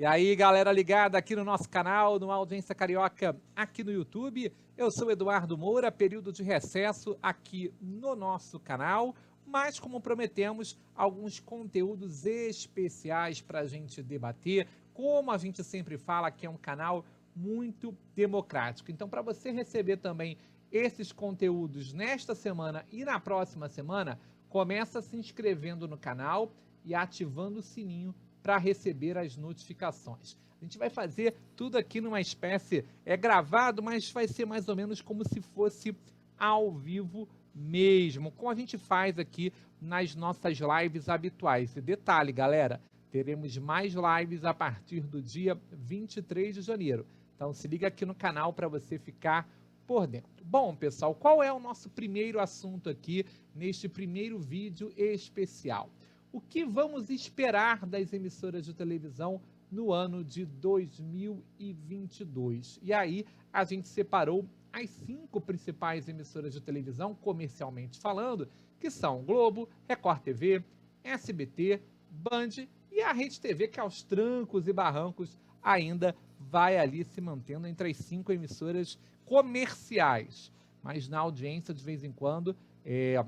E aí, galera ligada aqui no nosso canal, no Audiência Carioca, aqui no YouTube. Eu sou Eduardo Moura, período de recesso aqui no nosso canal, mas como prometemos, alguns conteúdos especiais para a gente debater. Como a gente sempre fala, aqui é um canal muito democrático. Então, para você receber também esses conteúdos nesta semana e na próxima semana, começa se inscrevendo no canal e ativando o sininho para receber as notificações. A gente vai fazer tudo aqui numa espécie, gravado, mas vai ser mais ou menos como se fosse ao vivo mesmo, como a gente faz aqui nas nossas lives habituais. E detalhe, galera, teremos mais lives a partir do dia 23 de janeiro. Então se liga aqui no canal para você ficar por dentro. Bom, pessoal, qual é o nosso primeiro assunto aqui neste primeiro vídeo especial? O que vamos esperar das emissoras de televisão no ano de 2022? E aí a gente separou as 5 principais emissoras de televisão, comercialmente falando, que são Globo, Record TV, SBT, Band e a Rede TV, que aos trancos e barrancos ainda vai ali se mantendo entre as 5 emissoras comerciais. Mas na audiência, de vez em quando é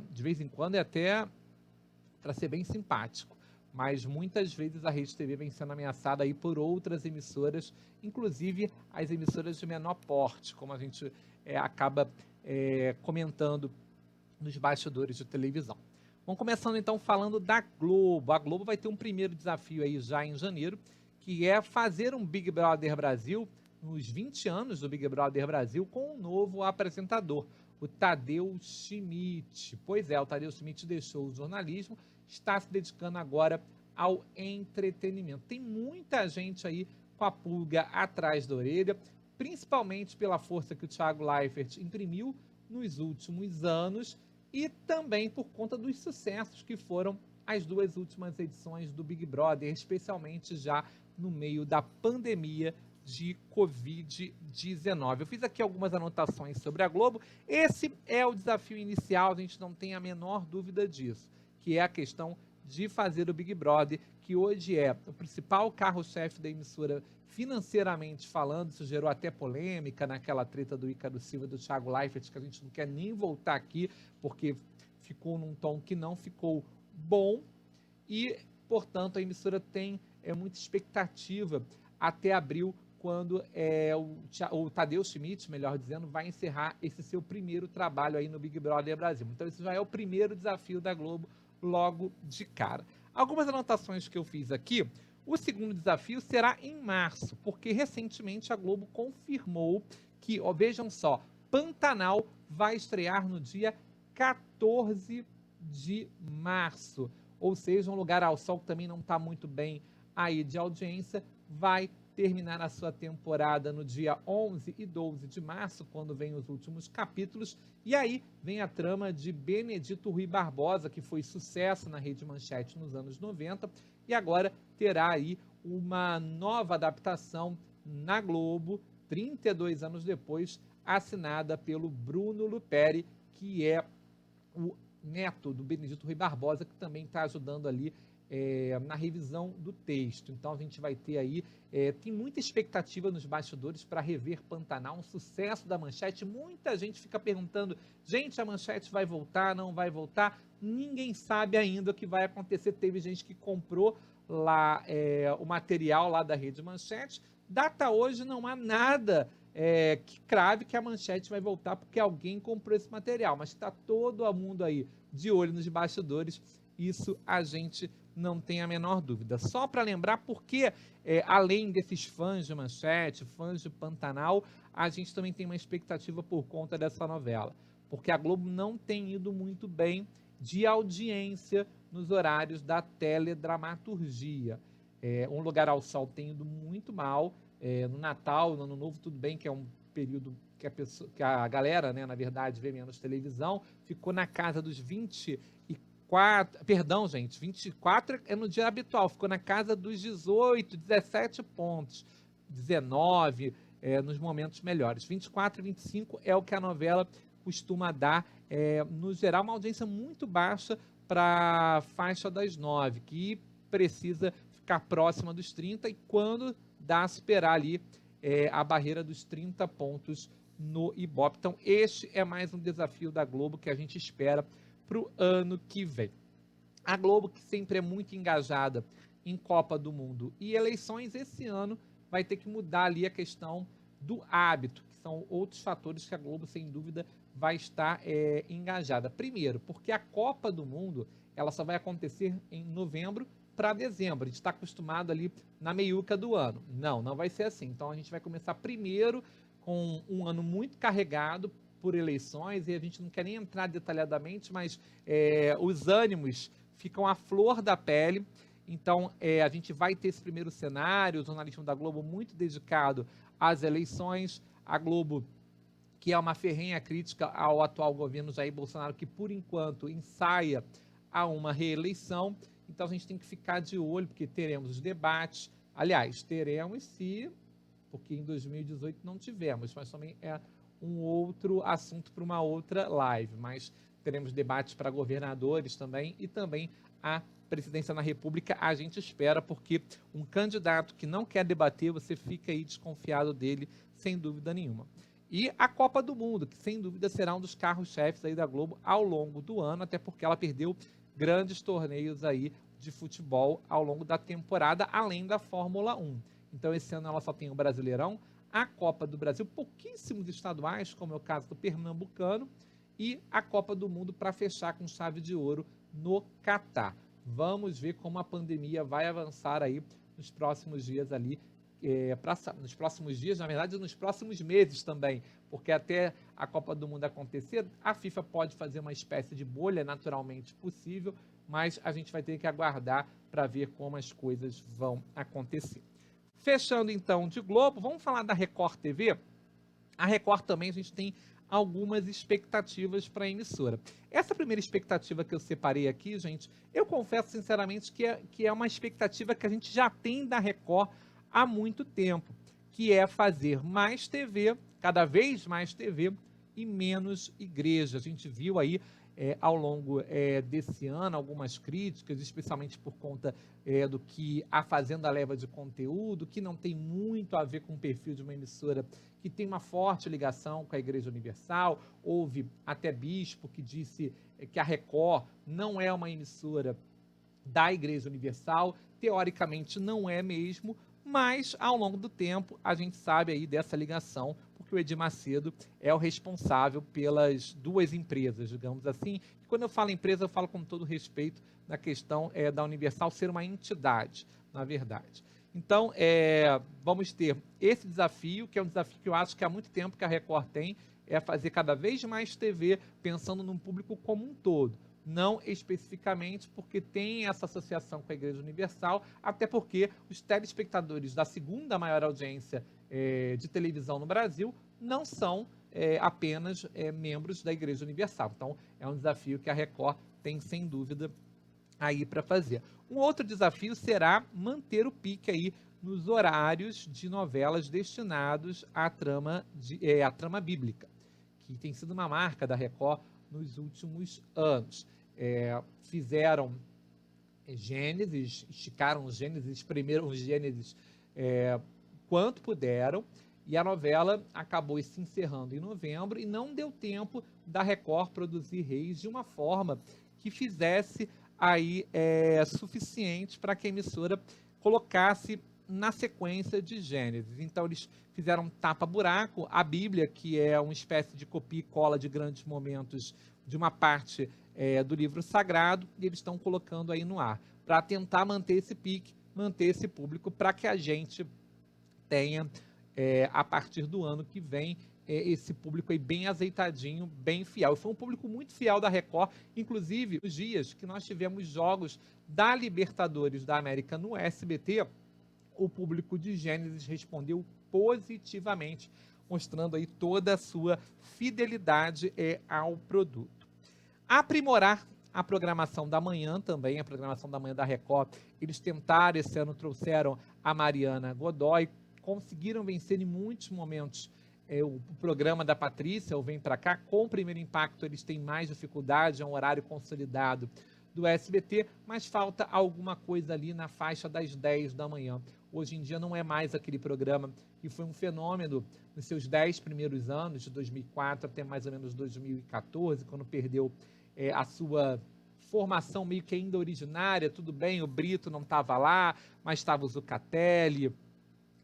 até para ser bem simpático, mas muitas vezes a Rede TV vem sendo ameaçada aí por outras emissoras, inclusive as emissoras de menor porte, como a gente acaba comentando nos bastidores de televisão. Vamos começando então falando da Globo. A Globo vai ter um primeiro desafio aí já em janeiro, que é fazer um Big Brother Brasil, nos 20 anos do Big Brother Brasil, com um novo apresentador, o Tadeu Schmidt. Pois é, o Tadeu Schmidt deixou o jornalismo, está se dedicando agora ao entretenimento. Tem muita gente aí com a pulga atrás da orelha, principalmente pela força que o Thiago Leifert imprimiu nos últimos anos e também por conta dos sucessos que foram as 2 últimas edições do Big Brother, especialmente já no meio da pandemia de Covid-19. Eu fiz aqui algumas anotações sobre a Globo. Esse é o desafio inicial, a gente não tem a menor dúvida disso, que é a questão de fazer o Big Brother, que hoje é o principal carro-chefe da emissora financeiramente falando. Isso gerou até polêmica naquela treta do Ícaro Silva e do Thiago Leifert, que a gente não quer nem voltar aqui, porque ficou num tom que não ficou bom e, portanto, a emissora tem muita expectativa até abril, quando o Tadeu Schmidt, melhor dizendo, vai encerrar esse seu primeiro trabalho aí no Big Brother Brasil. Então esse já é o primeiro desafio da Globo logo de cara. Algumas anotações que eu fiz aqui. O segundo desafio será em março, porque recentemente a Globo confirmou que, vejam só, Pantanal vai estrear no dia 14 de março. Ou seja, Um Lugar ao Sol, que também não está muito bem aí de audiência, vai terminar a sua temporada no dia 11 e 12 de março, quando vem os últimos capítulos. E aí vem a trama de Benedito Rui Barbosa, que foi sucesso na Rede Manchete nos anos 90, e agora terá aí uma nova adaptação na Globo, 32 anos depois, assinada pelo Bruno Luperi, que é o neto do Benedito Rui Barbosa, que também está ajudando ali na revisão do texto. Então a gente vai ter aí, tem muita expectativa nos bastidores para rever Pantanal, um sucesso da Manchete. Muita gente fica perguntando, gente, a Manchete vai voltar, não vai voltar? Ninguém sabe ainda o que vai acontecer. Teve gente que comprou lá o material lá da Rede Manchete. Data hoje não há nada que crave que a Manchete vai voltar, porque alguém comprou esse material, mas está todo mundo aí de olho nos bastidores, isso a gente não tem a menor dúvida. Só para lembrar, porque além desses fãs de Manchete, fãs de Pantanal, a gente também tem uma expectativa por conta dessa novela, porque a Globo não tem ido muito bem de audiência nos horários da teledramaturgia. Um Lugar ao Sol tem ido muito mal. No Natal, no Ano Novo, tudo bem que é um período que a galera, né, na verdade, vê menos televisão, ficou na casa dos 24 é no dia habitual, ficou na casa dos 18, 17 pontos, 19 nos momentos melhores. 24 e 25 é o que a novela costuma dar, no geral, uma audiência muito baixa para a faixa das 9, que precisa ficar próxima dos 30, e quando a superar ali a barreira dos 30 pontos no Ibope. Então, este é mais um desafio da Globo que a gente espera para o ano que vem. A Globo, que sempre é muito engajada em Copa do Mundo e eleições, esse ano vai ter que mudar ali a questão do hábito, que são outros fatores que a Globo, sem dúvida, vai estar engajada. Primeiro, porque a Copa do Mundo ela só vai acontecer em novembro para dezembro. A gente está acostumado ali na meiuca do ano. Não vai ser assim. Então a gente vai começar primeiro com um ano muito carregado por eleições, e a gente não quer nem entrar detalhadamente, mas os ânimos ficam à flor da pele. Então, a gente vai ter esse primeiro cenário, o jornalismo da Globo muito dedicado às eleições, a Globo, que é uma ferrenha crítica ao atual governo Jair Bolsonaro, que, por enquanto, ensaia a uma reeleição. Então, a gente tem que ficar de olho, porque teremos os debates. Aliás, teremos porque em 2018 não tivemos, mas também é um outro assunto para uma outra live. Mas teremos debates para governadores também e também a presidência na República. A gente espera, porque um candidato que não quer debater, você fica aí desconfiado dele, sem dúvida nenhuma. E a Copa do Mundo, que sem dúvida será um dos carros-chefes aí da Globo ao longo do ano, até porque ela perdeu grandes torneios aí de futebol ao longo da temporada, além da Fórmula 1. Então, esse ano ela só tem o Brasileirão, a Copa do Brasil, pouquíssimos estaduais, como é o caso do Pernambucano, e a Copa do Mundo para fechar com chave de ouro no Catar. Vamos ver como a pandemia vai avançar aí nos próximos dias ali, nos próximos dias, na verdade, nos próximos meses também, porque até a Copa do Mundo acontecer, a FIFA pode fazer uma espécie de bolha, naturalmente possível, mas a gente vai ter que aguardar para ver como as coisas vão acontecer. Fechando então de Globo, vamos falar da Record TV. A Record também a gente tem algumas expectativas para a emissora. Essa primeira expectativa que eu separei aqui, gente, eu confesso sinceramente que é uma expectativa que a gente já tem da Record há muito tempo, que é fazer mais TV, cada vez mais TV e menos igreja. A gente viu aí ao longo desse ano algumas críticas, especialmente por conta do que a Fazenda leva de conteúdo, que não tem muito a ver com o perfil de uma emissora que tem uma forte ligação com a Igreja Universal. Houve até bispo que disse que a Record não é uma emissora da Igreja Universal, teoricamente não é mesmo, mas ao longo do tempo a gente sabe aí dessa ligação, porque o Edir Macedo é o responsável pelas duas empresas, digamos assim. E quando eu falo empresa, eu falo com todo respeito na questão da Universal ser uma entidade, na verdade. Então, vamos ter esse desafio, que é um desafio que eu acho que há muito tempo que a Record tem, é fazer cada vez mais TV pensando num público como um todo. Não especificamente porque tem essa associação com a Igreja Universal, até porque os telespectadores da segunda maior audiência de televisão no Brasil não são apenas membros da Igreja Universal. Então, é um desafio que a Record tem, sem dúvida, aí para fazer. Um outro desafio será manter o pique aí nos horários de novelas destinados à trama bíblica, que tem sido uma marca da Record nos últimos anos. Fizeram Gênesis, esticaram os Gênesis, espremeram os Gênesis quanto puderam, e a novela acabou se encerrando em novembro e não deu tempo da Record produzir Reis de uma forma que fizesse aí suficiente para que a emissora colocasse na sequência de Gênesis. Então eles fizeram tapa-buraco, a Bíblia, que é uma espécie de copia e cola de grandes momentos de uma parte do livro sagrado, e eles estão colocando aí no ar, para tentar manter esse pique, manter esse público, para que a gente tenha, a partir do ano que vem, esse público aí bem azeitadinho, bem fiel. Foi um público muito fiel da Record, inclusive os dias que nós tivemos jogos da Libertadores da América no SBT, o público de Gênesis respondeu positivamente, mostrando aí toda a sua fidelidade ao produto. Aprimorar a programação da manhã também, a programação da manhã da Record. Eles tentaram, esse ano trouxeram a Mariana Godoy, conseguiram vencer em muitos momentos o programa da Patrícia, o Vem Pra Cá. Com o Primeiro Impacto eles têm mais dificuldade, é um horário consolidado do SBT, mas falta alguma coisa ali na faixa das 10 da manhã. Hoje em dia não é mais aquele programa que foi um fenômeno nos seus 10 primeiros anos, de 2004 até mais ou menos 2014, quando perdeu a sua formação meio que ainda originária. Tudo bem, o Brito não estava lá, mas estava o Zucatelli,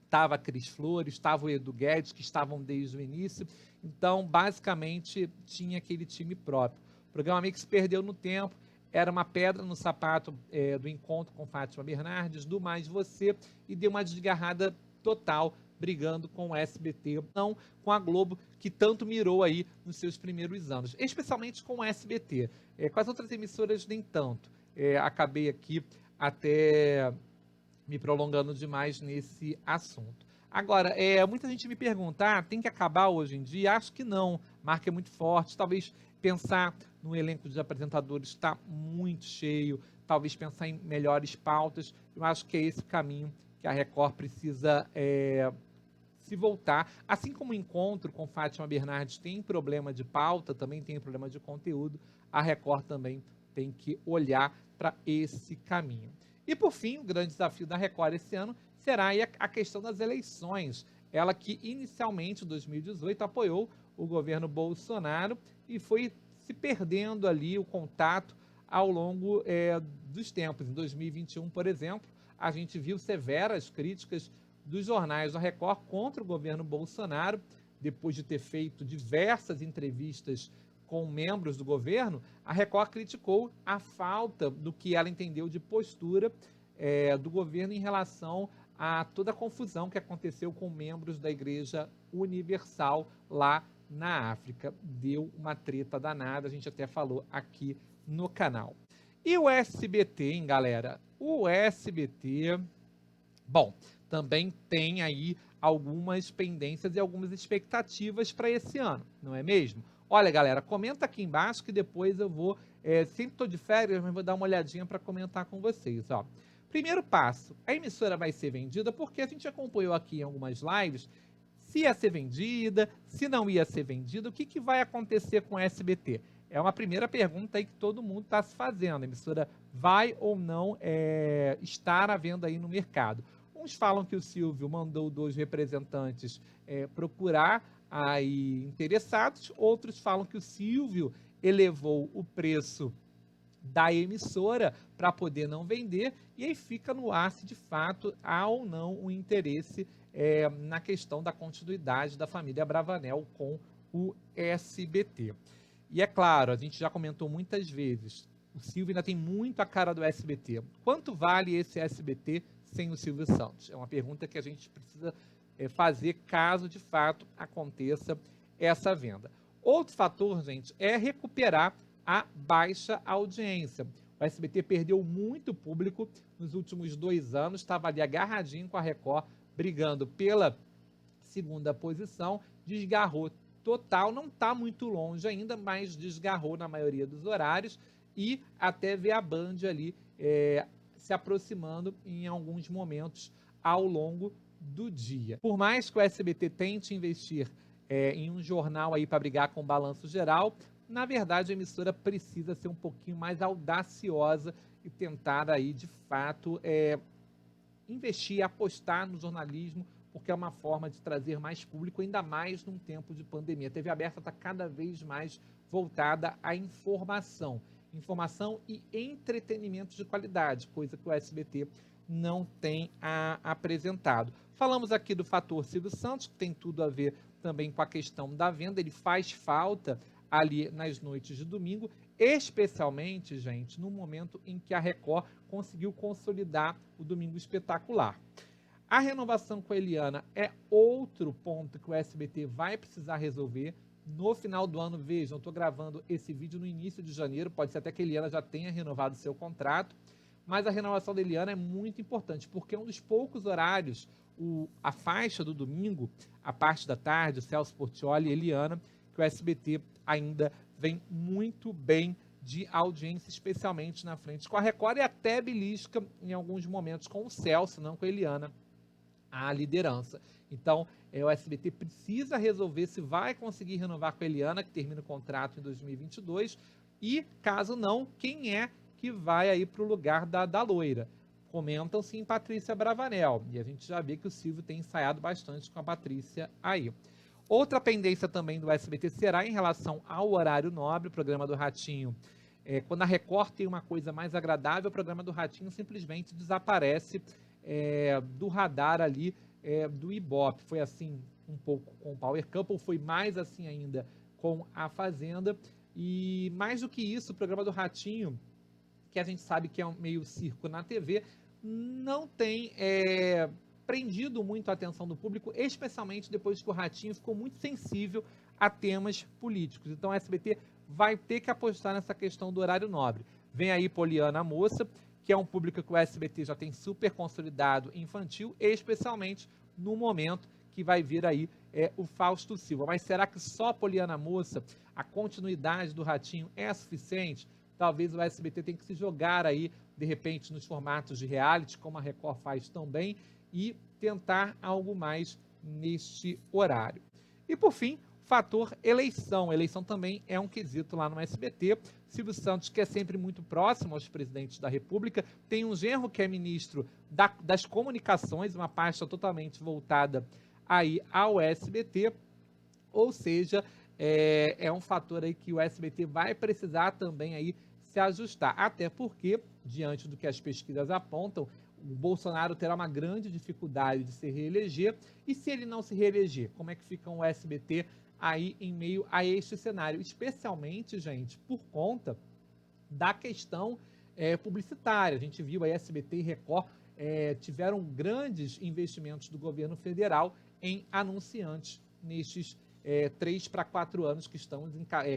estava a Cris Flores, estava o Edu Guedes, que estavam desde o início. Então, basicamente, tinha aquele time próprio. O programa meio que se perdeu no tempo, era uma pedra no sapato do encontro com Fátima Bernardes, do Mais Você, e deu uma desgarrada total, brigando com o SBT, não com a Globo, que tanto mirou aí nos seus primeiros anos, especialmente com o SBT. Com as outras emissoras, nem tanto. Acabei aqui até me prolongando demais nesse assunto. Agora, muita gente me pergunta, tem que acabar hoje em dia? Acho que não, marca é muito forte, talvez pensar no elenco de apresentadores está muito cheio, talvez pensar em melhores pautas, eu acho que é esse caminho que a Record precisa se voltar, assim como o encontro com Fátima Bernardes tem problema de pauta, também tem problema de conteúdo, a Record também tem que olhar para esse caminho. E por fim, o grande desafio da Record esse ano será a questão das eleições. Ela que inicialmente, em 2018, apoiou o governo Bolsonaro e foi se perdendo ali o contato ao longo dos tempos. Em 2021, por exemplo, a gente viu severas críticas dos jornais da Record contra o governo Bolsonaro, depois de ter feito diversas entrevistas com membros do governo. A Record criticou a falta do que ela entendeu de postura do governo em relação a toda a confusão que aconteceu com membros da Igreja Universal lá na África. Deu uma treta danada, a gente até falou aqui no canal. E o SBT, hein, galera? O SBT, bom, também tem aí algumas pendências e algumas expectativas para esse ano, não é mesmo? Olha, galera, comenta aqui embaixo que depois eu vou, sempre estou de férias, mas vou dar uma olhadinha para comentar com vocês, ó. Primeiro passo, a emissora vai ser vendida porque a gente acompanhou aqui em algumas lives se ia ser vendida, se não ia ser vendida, o que vai acontecer com o SBT? É uma primeira pergunta aí que todo mundo está se fazendo. A emissora vai ou não estar à venda aí no mercado? Uns falam que o Silvio mandou 2 representantes procurar aí interessados, outros falam que o Silvio elevou o preço da emissora para poder não vender, e aí fica no ar se de fato há ou não um interesse na questão da continuidade da família Bravanel com o SBT. E é claro, a gente já comentou muitas vezes, o Silvio ainda tem muito a cara do SBT. Quanto vale esse SBT sem o Silvio Santos? É uma pergunta que a gente precisa fazer caso de fato aconteça essa venda. Outro fator, gente, é recuperar a baixa audiência. O SBT perdeu muito público nos últimos 2 anos, estava ali agarradinho com a Record, brigando pela segunda posição, desgarrou total, não está muito longe ainda, mas desgarrou na maioria dos horários, e até ver a Band ali se aproximando em alguns momentos ao longo do dia. Por mais que o SBT tente investir em um jornal aí para brigar com o balanço geral, na verdade a emissora precisa ser um pouquinho mais audaciosa e tentar aí de fato investir, apostar no jornalismo, porque é uma forma de trazer mais público, ainda mais num tempo de pandemia. A TV aberta está cada vez mais voltada à informação e entretenimento de qualidade, coisa que o SBT não tem apresentado. Falamos aqui do fator Silvio Santos, que tem tudo a ver também com a questão da venda, ele faz falta ali nas noites de domingo, especialmente, gente, no momento em que a Record conseguiu consolidar o Domingo Espetacular. A renovação com a Eliana é outro ponto que o SBT vai precisar resolver no final do ano. Vejam, eu estou gravando esse vídeo no início de janeiro, pode ser até que a Eliana já tenha renovado seu contrato, mas a renovação da Eliana é muito importante, porque é um dos poucos horários, a faixa do domingo, a parte da tarde, o Celso Portiolli e Eliana, que o SBT ainda vem muito bem de audiência, especialmente na frente com a Record, e até belisca em alguns momentos com o Celso, não com a Eliana, a liderança. Então, o SBT precisa resolver se vai conseguir renovar com a Eliana, que termina o contrato em 2022, e caso não, quem é que vai aí para o lugar da loira. Comentam-se em Patrícia Bravanel, e a gente já vê que o Silvio tem ensaiado bastante com a Patrícia aí. Outra pendência também do SBT será em relação ao horário nobre, o programa do Ratinho. Quando a Record tem uma coisa mais agradável, o programa do Ratinho simplesmente desaparece do radar ali do Ibope. Foi assim um pouco com o Power Couple, foi mais assim ainda com a Fazenda. E mais do que isso, o programa do Ratinho, que a gente sabe que é um meio circo na TV, não tem prendido muito a atenção do público, especialmente depois que o Ratinho ficou muito sensível a temas políticos. Então, a SBT vai ter que apostar nessa questão do horário nobre. Vem aí Poliana Moça, que é um público que o SBT já tem super consolidado infantil, especialmente no momento que vai vir aí o Fausto Silva. Mas será que só Poliana Moça, a continuidade do Ratinho é suficiente? Talvez o SBT tenha que se jogar aí, de repente, nos formatos de reality, como a Record faz tão bem, e tentar algo mais neste horário. E, por fim, fator eleição. Eleição também é um quesito lá no SBT. Silvio Santos, que é sempre muito próximo aos presidentes da República, tem um genro que é ministro das comunicações, uma pasta totalmente voltada aí ao SBT, ou seja, é um fator aí que o SBT vai precisar também aí se ajustar, até porque, diante do que as pesquisas apontam, o Bolsonaro terá uma grande dificuldade de se reeleger, e se ele não se reeleger, como é que fica o SBT aí em meio a este cenário? Especialmente, gente, por conta da questão publicitária. A gente viu a SBT e Record tiveram grandes investimentos do governo federal em anunciantes nestes 3 para 4 anos que estamos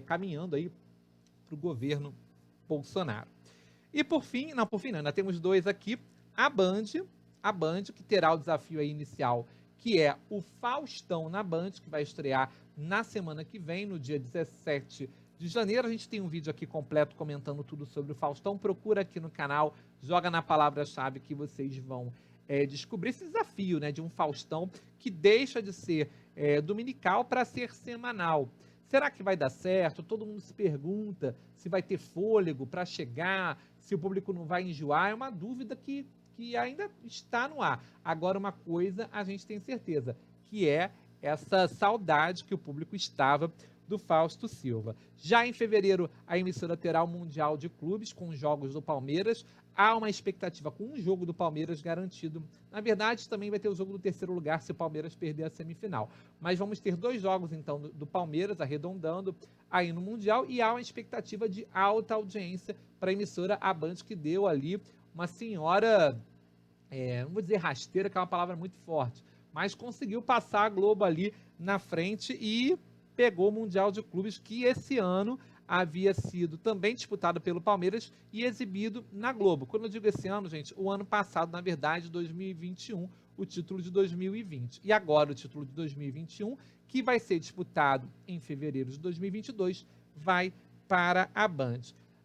caminhando aí para o governo Bolsonaro. E por fim, não, ainda temos dois aqui, a Band, que terá o desafio aí inicial, que é o Faustão na Band, que vai estrear na semana que vem, no dia 17 de janeiro. A gente tem um vídeo aqui completo comentando tudo sobre o Faustão. Procura aqui no canal, joga na palavra-chave que vocês vão descobrir esse desafio, né, de um Faustão que deixa de ser dominical para ser semanal. Será que vai dar certo? Todo mundo se pergunta se vai ter fôlego para chegar, se o público não vai enjoar. É uma dúvida que ainda está no ar. Agora, uma coisa a gente tem certeza, que é essa saudade que o público estava do Fausto Silva. Já em fevereiro, a emissora terá o Mundial de Clubes com os jogos do Palmeiras. Há uma expectativa com um jogo do Palmeiras garantido. Na verdade, também vai ter o jogo do terceiro lugar se o Palmeiras perder a semifinal. Mas vamos ter 2 jogos, então, do Palmeiras, arredondando aí no Mundial. E há uma expectativa de alta audiência para a emissora, a Band, que deu ali uma senhora, não vou dizer rasteira, que é uma palavra muito forte, mas conseguiu passar a Globo ali na frente e pegou o Mundial de Clubes, que esse ano havia sido também disputado pelo Palmeiras e exibido na Globo. Quando eu digo esse ano, gente, o ano passado, na verdade, 2021, o título de 2020. E agora o título de 2021, que vai ser disputado em fevereiro de 2022, vai para a Band.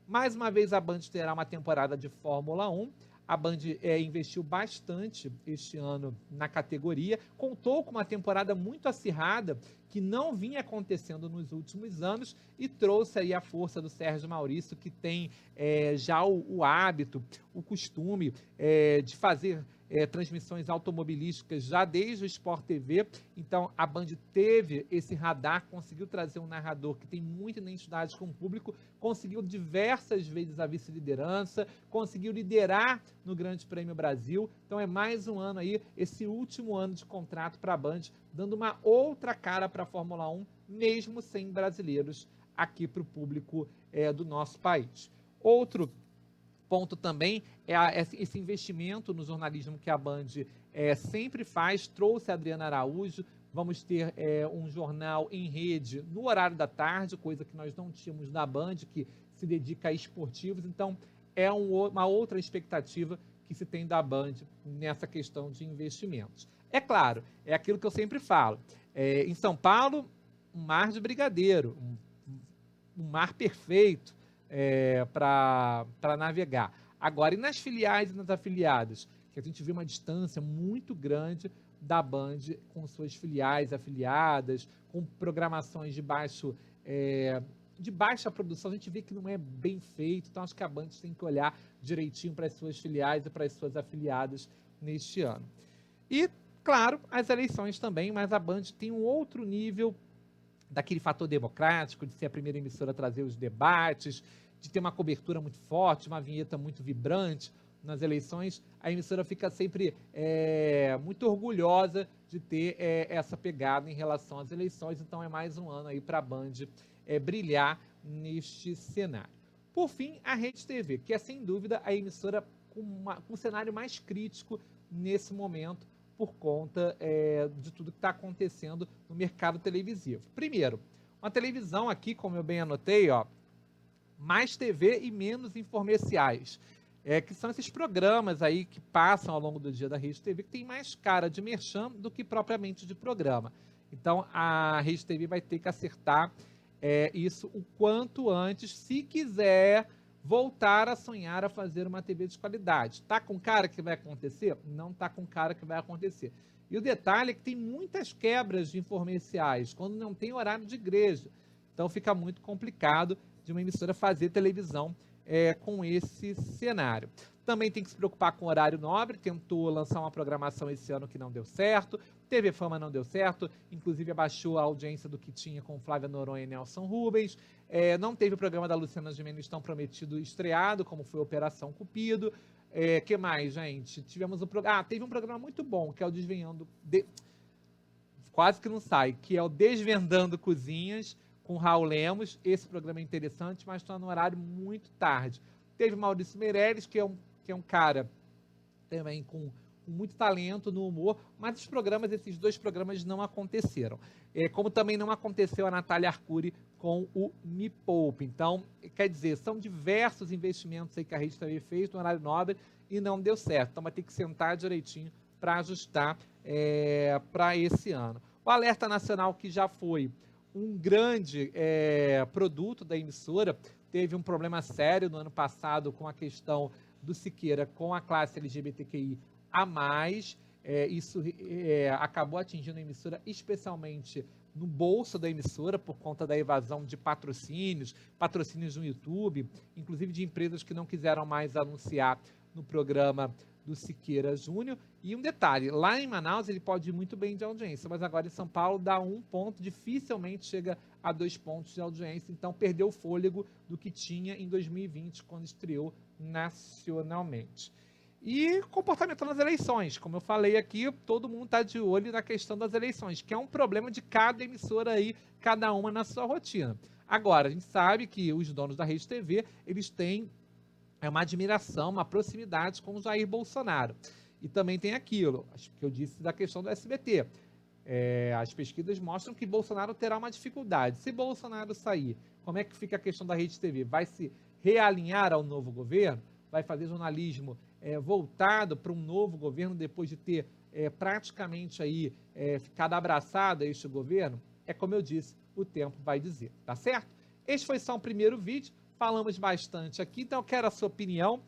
Mais uma vez, a Band terá uma temporada de Fórmula 1. A Band investiu bastante este ano na categoria, contou com uma temporada muito acirrada, que não vinha acontecendo nos últimos anos, e trouxe aí a força do Sérgio Maurício, que tem já o hábito, o costume de fazer transmissões automobilísticas já desde o Sport TV. Então a Band teve esse radar, conseguiu trazer um narrador que tem muita identidade com o público, conseguiu diversas vezes a vice-liderança, conseguiu liderar no Grande Prêmio Brasil. Então é mais um ano aí, esse último ano de contrato para a Band, dando uma outra cara para a Fórmula 1, mesmo sem brasileiros aqui para o público do nosso país. Outro ponto também é esse investimento no jornalismo que a Band sempre faz. Trouxe a Adriana Araújo. Vamos ter um jornal em rede no horário da tarde, coisa que nós não tínhamos na Band, que se dedica a esportivos. Então, é uma outra expectativa que se tem da Band nessa questão de investimentos. É claro, é aquilo que eu sempre falo. Em São Paulo, um mar de brigadeiro, um mar perfeito para navegar. Agora, e nas filiais e nas afiliadas? Que a gente vê uma distância muito grande da Band com suas filiais, afiliadas, com programações de baixo de baixa produção, a gente vê que não é bem feito, então acho que a Band tem que olhar direitinho para as suas filiais e para as suas afiliadas neste ano. E, claro, as eleições também, mas a Band tem um outro nível daquele fator democrático, de ser a primeira emissora a trazer os debates, de ter uma cobertura muito forte, uma vinheta muito vibrante nas eleições, a emissora fica sempre muito orgulhosa de ter essa pegada em relação às eleições, então é mais um ano aí para a Band brilhar neste cenário. Por fim, a Rede TV, que é sem dúvida a emissora com um cenário mais crítico nesse momento, por conta de tudo que está acontecendo no mercado televisivo. Primeiro, uma televisão aqui, como eu bem anotei, ó, mais TV e menos infomerciais, que são esses programas aí que passam ao longo do dia da Rede TV, que tem mais cara de merchan do que propriamente de programa. Então, a Rede TV vai ter que acertar isso o quanto antes, se quiser voltar a sonhar a fazer uma TV de qualidade. Tá com cara que vai acontecer? Não tá com cara que vai acontecer. E o detalhe é que tem muitas quebras de infomerciais, quando não tem horário de igreja. Então fica muito complicado de uma emissora fazer televisão com esse cenário. Também tem que se preocupar com o horário nobre, tentou lançar uma programação esse ano que não deu certo, TV Fama não deu certo, inclusive abaixou a audiência do que tinha com Flávia Noronha e Nelson Rubens, não teve o programa da Luciana Gimenez tão prometido estreado, como foi Operação Cupido. Que mais, gente? Tivemos teve um programa muito bom, que é o Desvendando... Quase que não sai, que é o Desvendando Cozinhas, com Raul Lemos. Esse programa é interessante, mas está no horário muito tarde. Teve Maurício Meirelles, que é um cara também com muito talento no humor, mas esses dois programas não aconteceram. Como também não aconteceu a Natália Arcuri com o Me Poupe. Então, quer dizer, são diversos investimentos aí que a Rede TV fez no horário nobre e não deu certo. Então, vai ter que sentar direitinho para ajustar para esse ano. O Alerta Nacional, que já foi um grande produto da emissora, teve um problema sério no ano passado com a questão do Siqueira com a classe LGBTQI a mais. Isso acabou atingindo a emissora, especialmente no bolso da emissora, por conta da evasão de patrocínios no YouTube, inclusive de empresas que não quiseram mais anunciar no programa do Siqueira Júnior. E um detalhe, lá em Manaus ele pode ir muito bem de audiência, mas agora em São Paulo dá 1 ponto, dificilmente chega a 2 pontos de audiência, então perdeu o fôlego do que tinha em 2020, quando estreou nacionalmente. E comportamento nas eleições, como eu falei aqui, todo mundo está de olho na questão das eleições, que é um problema de cada emissora aí, cada uma na sua rotina. Agora, a gente sabe que os donos da Rede TV, eles têm uma admiração, uma proximidade com o Jair Bolsonaro. E também tem aquilo, acho que eu disse da questão do SBT. As pesquisas mostram que Bolsonaro terá uma dificuldade. Se Bolsonaro sair, como é que fica a questão da Rede TV? Vai se realinhar ao novo governo? Vai fazer jornalismo voltado para um novo governo depois de ter praticamente aí ficado abraçado a este governo? Como eu disse, o tempo vai dizer, tá certo? Este foi só um primeiro vídeo, falamos bastante aqui, então eu quero a sua opinião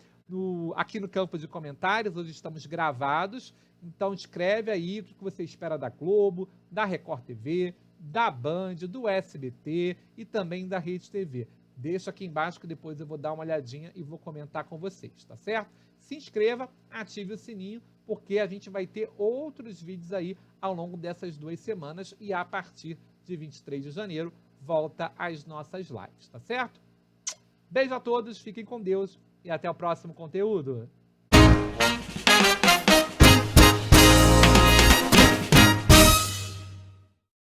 aqui no campo de comentários. Hoje estamos gravados, então escreve aí o que você espera da Globo, da Record TV, da Band, do SBT e também da Rede TV. Deixa aqui embaixo que depois eu vou dar uma olhadinha e vou comentar com vocês, tá certo? Se inscreva, ative o sininho, porque a gente vai ter outros vídeos aí ao longo dessas 2 semanas e a partir de 23 de janeiro volta às nossas lives, tá certo? Beijo a todos, fiquem com Deus e até o próximo conteúdo.